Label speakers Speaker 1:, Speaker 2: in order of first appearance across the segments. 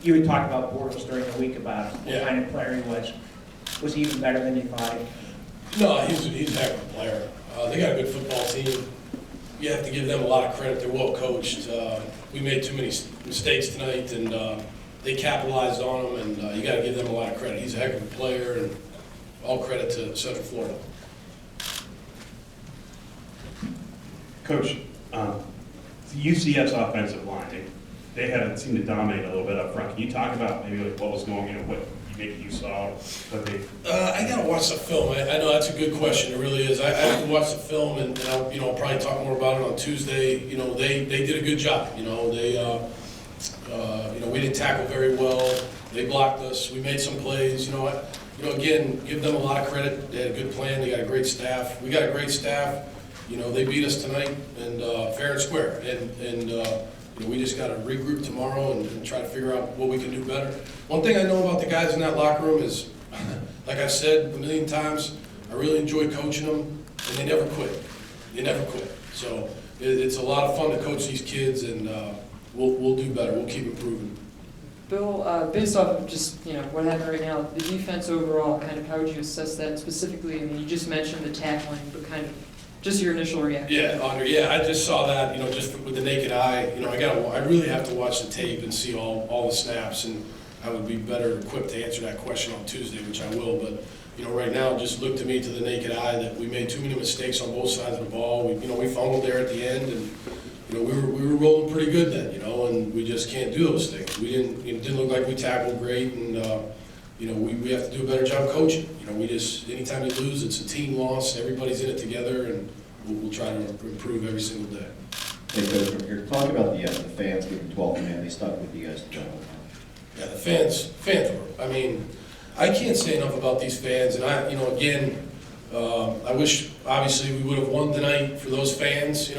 Speaker 1: You had talked about Bortles during the week about what kind of player he was. Was he even better than you thought?
Speaker 2: No, he's a heck of a player. They got a good football team. You have to give them a lot of credit. They're well coached. We made too many mistakes tonight, and they capitalized on them, and you got to give them a lot of credit. He's a heck of a player, and all credit to Central Florida.
Speaker 3: Coach, UCF's offensive line, they haven't seemed to dominate a little bit up front. Can you talk about maybe like what was going, what you saw, what they?
Speaker 2: I gotta watch the film. I know that's a good question. It really is. I have to watch the film, and I'll probably talk more about it on Tuesday. They did a good job. We didn't tackle very well. They blocked us. We made some plays. Again, give them a lot of credit. They had a good plan. They got a great staff. We got a great staff. They beat us tonight, and fair and square. And we just got to regroup tomorrow and try to figure out what we can do better. One thing I know about the guys in that locker room is, like I've said a million times, I really enjoy coaching them, and they never quit. They never quit. So it's a lot of fun to coach these kids, and we'll do better. We'll keep improving.
Speaker 4: Bill, based off of just what happened right now, the defense overall, kind of how would you assess that specifically? I mean, you just mentioned the tackling, but kind of just your initial reaction.
Speaker 2: Yeah, Andre. Yeah, I just saw that. Just with the naked eye. I really have to watch the tape and see all the snaps, and I would be better equipped to answer that question on Tuesday, which I will. But right now, it just looked to me to the naked eye that we made too many mistakes on both sides of the ball. We fumbled there at the end, and we were rolling pretty good then. And we just can't do those things. We didn't. It didn't look like we tackled great, and we have to do a better job coaching. We just anytime you lose, it's a team loss. Everybody's in it together, and we'll try to improve every single day.
Speaker 5: Hey, Coach, here, talk about the fans getting 12th man. They stuck with you guys together.
Speaker 2: Yeah, the fans were. I mean, I can't say enough about these fans, and I wish obviously we would have won tonight for those fans,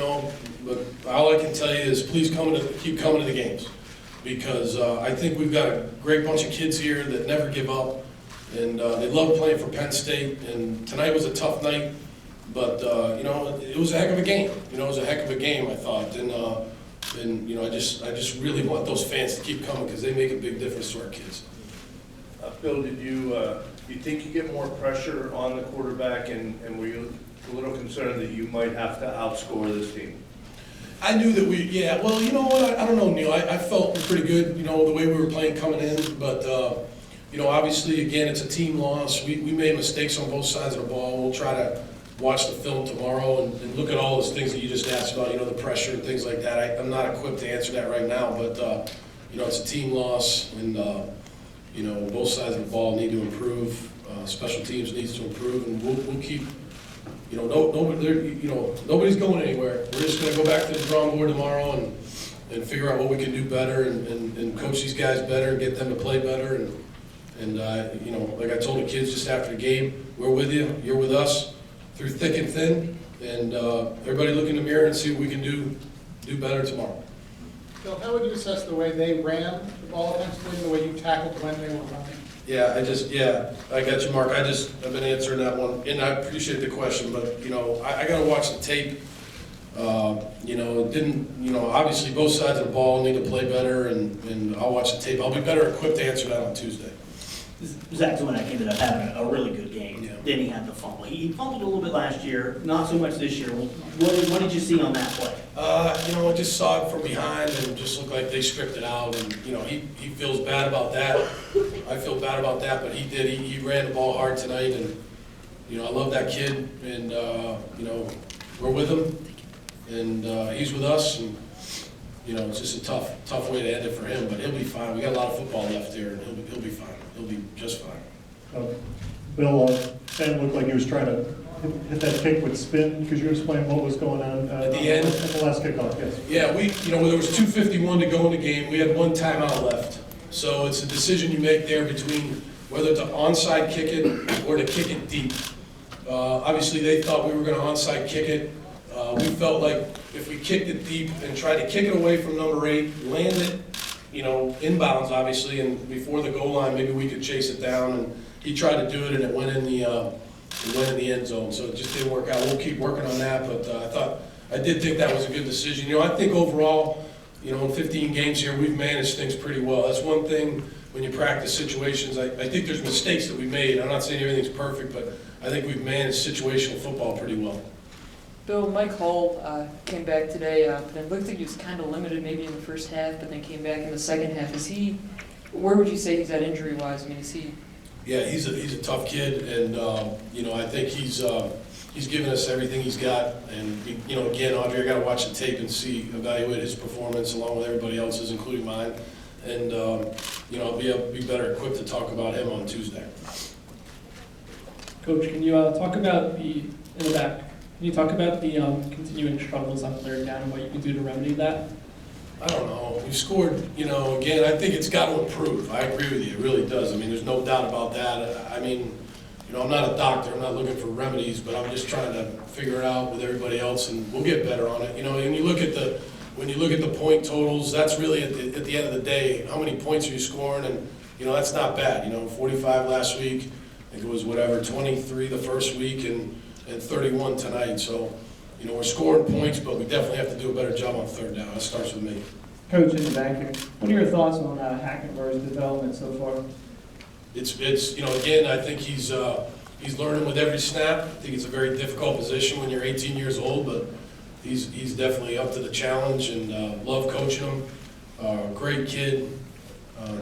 Speaker 2: but all I can tell you is please keep coming to the games, because I think we've got a great bunch of kids here that never give up, and they love playing for Penn State, and tonight was a tough night, but it was a heck of a game. It was a heck of a game, I thought, and I just really want those fans to keep coming because they make a big difference to our kids.
Speaker 6: Bill, did you think you get more pressure on the quarterback, and were you a little concerned that you might have to outscore this team?
Speaker 2: I knew that well, you know what, I don't know, Neil, I felt pretty good, the way we were playing coming in, but, obviously, again, it's a team loss. We made mistakes on both sides of the ball. We'll try to watch the film tomorrow and look at all those things that you just asked about, the pressure and things like that. I'm not equipped to answer that right now, but, it's a team loss, and, both sides of the ball need to improve. Special teams needs to improve, and we'll keep, nobody's going anywhere. We're just going to go back to the drawing board tomorrow and figure out what we can do better and coach these guys better and get them to play better. And like I told the kids just after the game, we're with you, you're with us through thick and thin, and everybody look in the mirror and see what we can do better tomorrow.
Speaker 7: Bill, how would you assess the way they ran the ball offensively and the way you tackled when they were running?
Speaker 2: I got you, Mark. I've been answering that one, and I appreciate the question, but, I got to watch the tape. Obviously both sides of the ball need to play better, and I'll watch the tape. I'll be better equipped to answer that on Tuesday.
Speaker 8: Zach Zwinek ended up having a really good game.
Speaker 2: Yeah.
Speaker 8: Then he had the fumble. He fumbled a little bit last year, not so much this year. What did you see on that play?
Speaker 2: I just saw it from behind, and it just looked like they stripped it out, and, he feels bad about that. I feel bad about that, but he did. He ran the ball hard tonight, and, I love that kid, and, we're with him, and he's with us, and, it's just a tough way to end it for him, but he'll be fine. We got a lot of football left here, and he'll be fine. He'll be just fine.
Speaker 9: Bill, Ben looked like he was trying to hit that kick with spin. Could you explain what was going on
Speaker 2: at the end?
Speaker 9: At the last kickoff, yes.
Speaker 2: Yeah, there was 2:51 to go in the game. We had one timeout left. So it's a decision you make there between whether to onside kick it or to kick it deep. Obviously, they thought we were going to onside kick it. We felt like if we kicked it deep and tried to kick it away from number 8, land it, inbounds obviously, and before the goal line, maybe we could chase it down. And he tried to do it, and it went in the end zone. So it just didn't work out. We'll keep working on that, but I did think that was a good decision. I think overall, you know, in 15 games here, we've managed things pretty well. That's one thing when you practice situations. I think there's mistakes that we made. I'm not saying everything's perfect, but I think we've managed situational football pretty well.
Speaker 4: Bill, Mike Hall came back today, but it looked like he was kind of limited maybe in the first half, but then came back in the second half. Where would you say he's at injury-wise? I mean, is he?
Speaker 2: Yeah, he's a tough kid, and you know, I think he's given us everything he's got. And you know, again, Audrey, I got to watch the tape and evaluate his performance along with everybody else's, including mine. And you know, I'll be better equipped to talk about him on Tuesday.
Speaker 10: Coach, can you talk about in the back? Can you talk about the continuing struggles on third down and what you can do to remedy that?
Speaker 2: I don't know. We've scored, you know, again, I think it's got to improve. I agree with you. It really does. I mean, there's no doubt about that. I mean, you know, I'm not a doctor. I'm not looking for remedies, but I'm just trying to figure it out with everybody else, and we'll get better on it. You know, when you look at the point totals, that's really at the end of the day, how many points are you scoring? And, you know, that's not bad. You know, 45 last week. I think it was 23 the first week and 31 tonight. So, you know, we're scoring points, but we definitely have to do a better job on third down. That starts with me.
Speaker 10: Coach, in the back here, what are your thoughts on Hackenberg's development so far?
Speaker 2: It's you know, again, I think he's learning with every snap. I think it's a very difficult position when you're 18 years old, but he's definitely up to the challenge, and love coaching him. Great kid,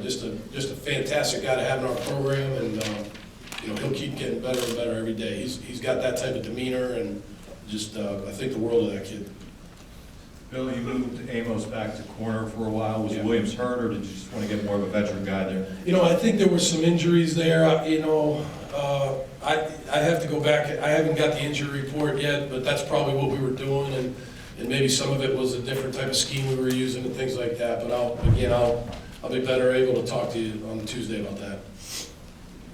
Speaker 2: just a fantastic guy to have in our program, and you know, he'll keep getting better and better every day. He's got that type of demeanor, and just I think the world of that kid.
Speaker 11: Bill, you moved Amos back to corner for a while. Was
Speaker 2: Yeah.
Speaker 11: Williams hurt, or did you just want to get more of a veteran guy there?
Speaker 2: You know, I think there were some injuries there. You know, I have to go back. I haven't got the injury report yet, but that's probably what we were doing, and maybe some of it was a different type of scheme we were using and things like that. But I'll be better able to talk to you on Tuesday about that.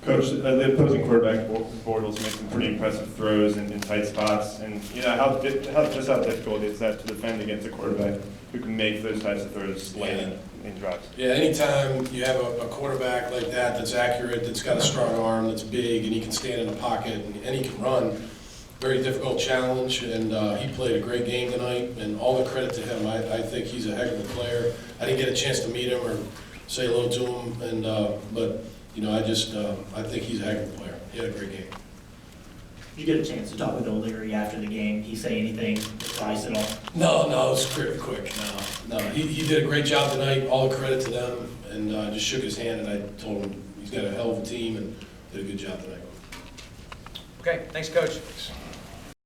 Speaker 12: Coach, the opposing quarterback Bortles made some pretty impressive throws in tight spots, and you know how difficult is that to defend against a quarterback who can make those types of throws late in drives?
Speaker 2: Yeah, anytime you have a quarterback like that that's accurate, that's got a strong arm, that's big, and he can stand in the pocket and he can run, very difficult challenge, and he played a great game tonight, and all the credit to him. I think he's a heck of a player. I didn't get a chance to meet him or say hello to him, and but. You know, I think he's a heck of a player. He had a great game.
Speaker 8: Did you get a chance to talk with O'Leary after the game? He say anything, advice at all?
Speaker 2: No, it was pretty quick. No. He did a great job tonight. All the credit to them, and just shook his hand, and I told him he's got a hell of a team and did a good job tonight.
Speaker 1: Okay, thanks, Coach.